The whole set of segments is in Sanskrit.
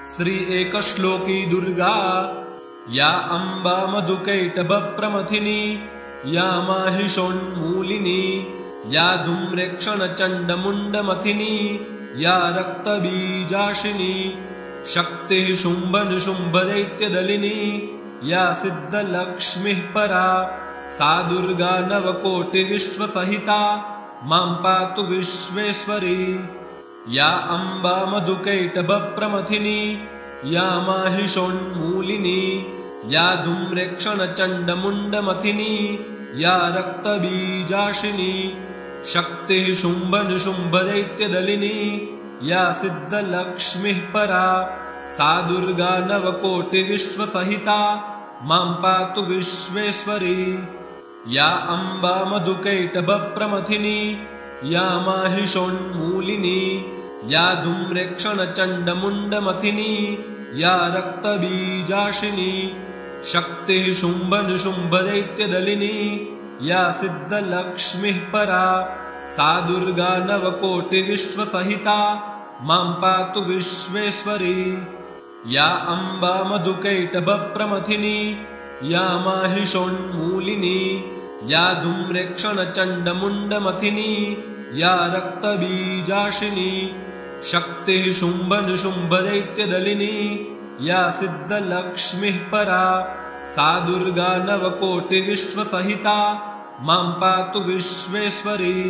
श्री एकश्लोकी दुर्गा या अम्बा मधुकैटभप्रमथिनी या माहिषोन्मूलिनी या धूम्रेक्षणचण्डमुण्डमथिनी या रक्तबीजाशिनी शक्तिः शुम्भनिशुम्भदैत्यदलिनी या सिद्धलक्ष्मीः परा सा दुर्गा नवकोटिविश्वसहिता मां पातु विश्वेश्वरी या अम्बा मधुकैटभप्रमथिनी या माहिषोन्मूलिनी या धूम्रेक्षणचण्डमुण्डमथिनी या रक्तबीजाशिनी शक्तिः शुम्भनिशुम्भदैत्यदलिनी या सिद्धलक्ष्मीः परा सा दुर्गा नवकोटिविश्वसहिता मां पातु विश्वेश्वरी या अम्बा मधुकैटभप्रमथिनी या माहिषोन्मूलिनी या धूम्रेक्षणचण्डमुण्डमथिनी या रक्तबीजाशिनी शक्तिः शुम्भनिशुम्भदैत्यदलिनी या सिद्धलक्ष्मीः परा सा दुर्गा नवकोटिविश्वसहिता मां पातु विश्वेश्वरी या अम्बा मधुकैटभप्रमथिनी या माहिषोन्मूलिनी या धूम्रेक्षणचण्डमुण्डमथिनी या रक्तबीजाशिनी शक्तिः शुम्भनिशुम्भदैत्यदलिनी या सिद्धलक्ष्मीः परा सा दुर्गा नवकोटिविश्वसहिता मां पातु विश्वेश्वरी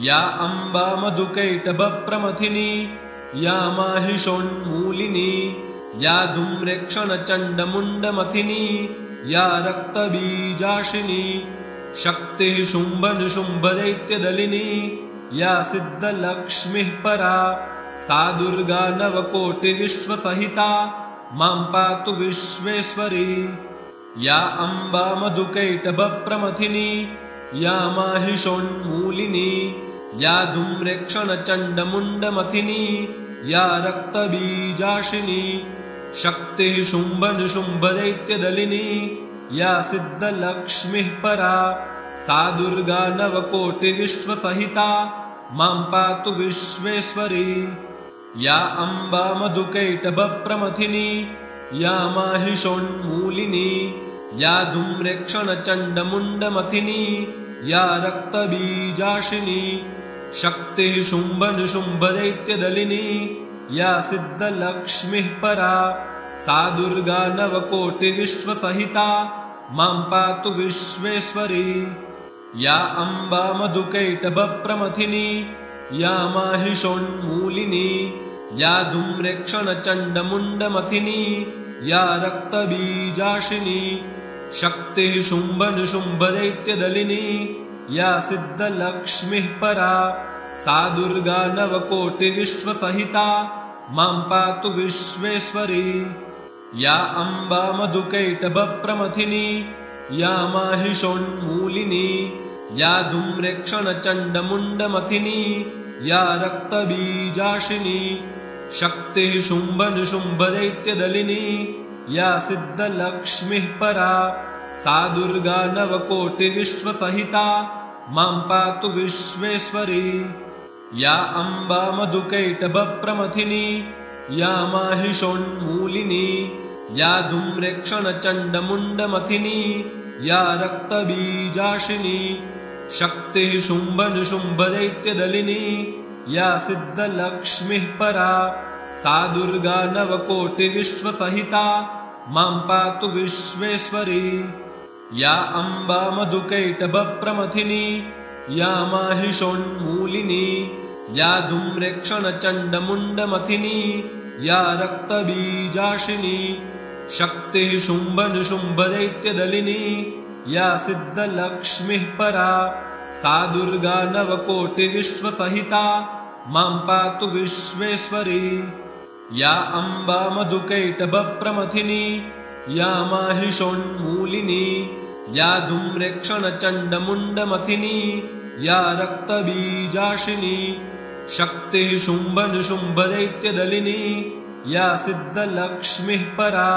या अम्बा मधुकैटभप्रमथिनी या माहिषोन्मूलिनी या धूम्रेक्षणचण्डमुण्डमथिनी या रक्तबीजाशिनी शक्तिः शुम्भनिशुम्भदैत्यदलिनी या सिद्धलक्ष्मीः परा सा दुर्गा नवकोटिविश्वसहिता मां पातु विश्वेश्वरी या अम्बा मधुकैटभप्रमथिनी या माहिषोन्मूलिनी या धूम्रेक्षणचण्डमुण्डमथिनी या रक्तबीजाशिनी शक्तिः शुम्भनिशुम्भदैत्यदलिनी या सिद्धलक्ष्मीः परा सा दुर्गा नवकोटिविश्वसहिता मां पातु विश्वेश्वरी या अम्बा मधुकैटभप्रमथिनी या माहिषोन्मूलिनी या धूम्रेक्षणचण्डमुण्डमथिनी या रक्तबीजाशिनी शक्तिः शुम्भनिशुम्भदैत्यदलिनी या सिद्धलक्ष्मीः परा सा दुर्गा नवकोटिविश्वसहिता मां पातु विश्वेश्वरी या अम्बा मधुकैटभप्रमथिनी या माहिषोन्मूलिनी या धूम्रेक्षणचण्डमुण्डमथिनी या रक्तबीजाशिनी शक्तिः शुम्भनिशुम्भदैत्यदलिनी या सिद्धलक्ष्मीः परा सा दुर्गा नवकोटिविश्वसहिता मां पातु विश्वेश्वरी या अम्बा मधुकैटभप्रमथिनी या माहिषोन्मूलिनी या धूम्रेक्षणचण्डमुण्डमथिनी या रक्तबीजाशिनी शक्तिः शुम्भनिशुम्भदैत्यदलिनी या सिद्धलक्ष्मीः परा सा दुर्गा नवकोटिविश्वसहिता मां पातु विश्वेश्वरी या अम्बा मधुकैटभप्रमथिनी या माहिषोन्मूलिनी या धूम्रेक्षणचण्डमुण्डमथिनी या रक्तबीजाशिनी शक्तिः शुम्भनिशुम्भदैत्यदलिनी या सिद्धलक्ष्मीः परा सा दुर्गा नवकोटिविश्वसहिता मां पातु विश्वेश्वरी या अम्बा मधुकैटभप्रमथिनी या माहिषोन्मूलिनी या धूम्रेक्षणचण्डमुण्डमथिनी या रक्तबीजाशिनी शक्तिः शुम्भनिशुम्भदैत्यदलिनी या सिद्धलक्ष्मीः परा सा दुर्गा नवकोटिविश्वसहिता मां पातु विश्वेश्वरी या अम्बा मधुकैटभप्रमथिनी या माहिषोन्मूलिनी या धूम्रेक्षणचण्डमुण्डमथिनी या रक्तबीजाशिनी शक्तिः शुम्भनिशुम्भदैत्यदलिनी या सिद्धलक्ष्मीः परा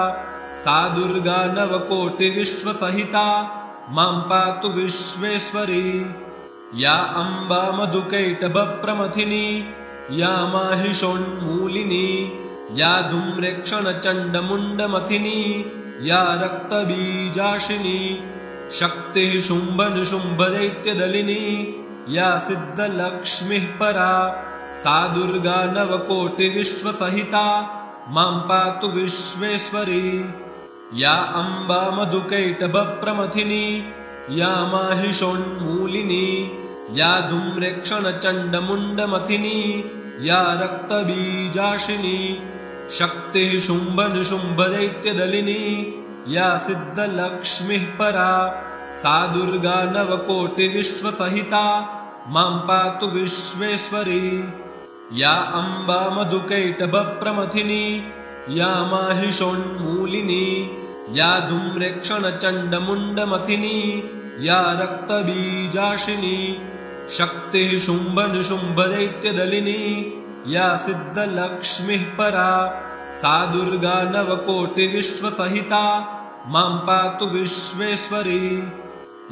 सा दुर्गा नवकोटिविश्वसहिता मां पातु विश्वेश्वरी या अम्बा मधुकैटभप्रमथिनी या माहिषोन्मूलिनी या धूम्रेक्षणचण्डमुण्डमथिनी या रक्तबीजाशिनी शक्तिः शुम्भनिशुम्भदैत्यदलिनी या सिद्धलक्ष्मीः परा सा दुर्गा नवकोटिविश्वसहिता मां पातु विश्वेश्वरी या अम्बा मधुकैटभप्रमथिनी या माहिषोन्मूलिनी या धूम्रेक्षणचण्डमुण्डमथिनी या रक्तबीजाशिनी शक्तिः शुम्भनिशुम्भदैत्यदलिनी या सिद्धलक्ष्मीः परा सा दुर्गा नवकोटिविश्वसहिता मां पातु विश्वेश्वरी या अम्बा मधुकैटभप्रमथिनी या माहिषोन्मूलिनी या धूम्रेक्षणचण्डमुण्डमथिनी या रक्तबीजाशिनी शक्तिः शुम्भनिशुम्भदैत्यदलिनी या सिद्धलक्ष्मीः परा सा दुर्गा नवकोटिविश्वसहिता मां पातु विश्वेश्वरी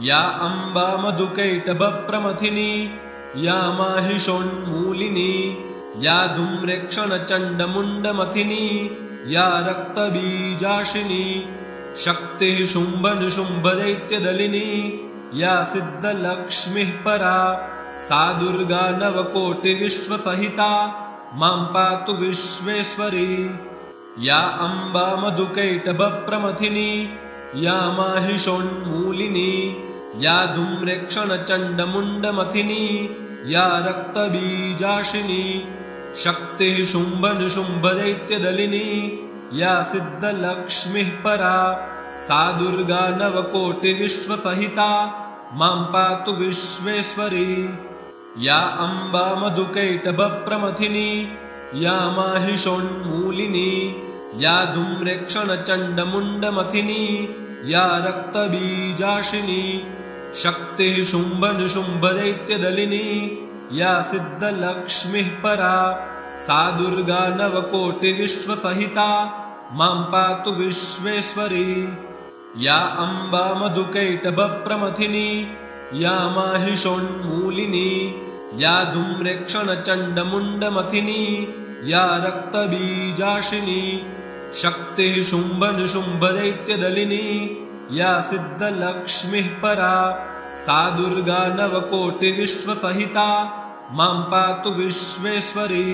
या अम्बा मधुकैटभप्रमथिनी या माहिषोन्मूलिनी या धूम्रेक्षणचण्डमुण्डमथिनी या रक्तबीजाशिनी शक्तिः शुम्भनिशुम्भदैत्यदलिनी या सिद्धलक्ष्मीः परा सा दुर्गा नवकोटिविश्वसहिता मां पातु विश्वेश्वरी या अम्बा मधुकैटभप्रमथिनी या माहिषोन्मूलिनी या धूम्रेक्षणचण्डमुण्डमथिनी या रक्तबीजाशिनी शक्तिः शुम्भनिशुम्भदैत्यदलिनी या सिद्धलक्ष्मीः परा सा दुर्गा नवकोटिविश्वसहिता मां पातु विश्वेश्वरी या अम्बा मधुकैटभप्रमथिनी या माहिषोन्मूलिनी या धूम्रेक्षणचण्डमुण्डमथिनी या रक्तबीजाशिनी शक्तिः शुम्भनिशुम्भदैत्यदलिनी या सिद्धलक्ष्मीः परा सा दुर्गा नवकोटिविश्वसहिता मां पातु विश्वेश्वरी या अम्बा मधुकैटभप्रमथिनी या माहिषोन्मूलिनी या धूम्रेक्षणचण्डमुण्डमथिनी या रक्तबीजाशिनी शक्तिः शुम्भनिशुम्भदैत्यदलिनी या सिद्धलक्ष्मीः परा सा दुर्गा नवकोटिविश्वसहिता मां पातु विश्वेश्वरी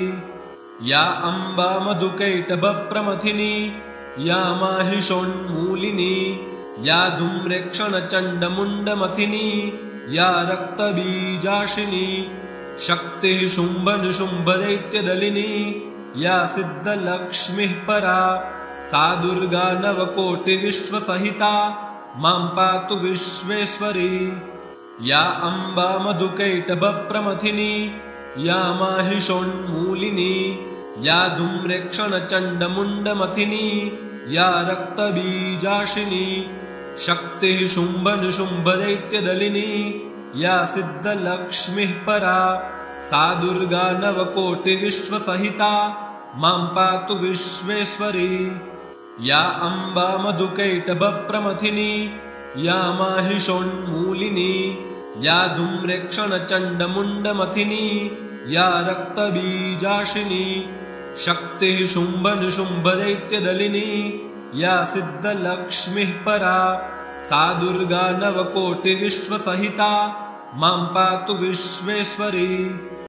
या अम्बा मधुकैटभप्रमथिनी या माहिषोन्मूलिनी या धूम्रेक्षणचण्डमुण्डमथिनी या रक्तबीजाशिनी शक्तिः शुम्भनिशुम्भदैत्यदलिनी या सिद्धलक्ष्मीः परा सा दुर्गा नवकोटिविश्वसहिता मां पातु विश्वेश्वरी या अम्बा मधुकैटभप्रमथिनी या माहिषोन्मूलिनी या धूम्रेक्षणचण्डमुण्डमथिनी या रक्तबीजाशिनी शक्तिः शुम्भनिशुम्भदैत्यदलिनी या सिद्धलक्ष्मीः परा सा दुर्गा नवकोटिविश्वसहिता मां पातु विश्वेश्वरी या अम्बा मधुकैटभप्रमथिनी या माहिषोन्मूलिनी या धूम्रेक्षणचण्डमुण्डमथिनी या रक्तबीजाशिनी शक्तिः शुम्भनिशुम्भदैत्यदलिनी या सिद्धलक्ष्मीः परा सा दुर्गा नवकोटिविश्वसहिता मां पातु विश्वेश्वरी।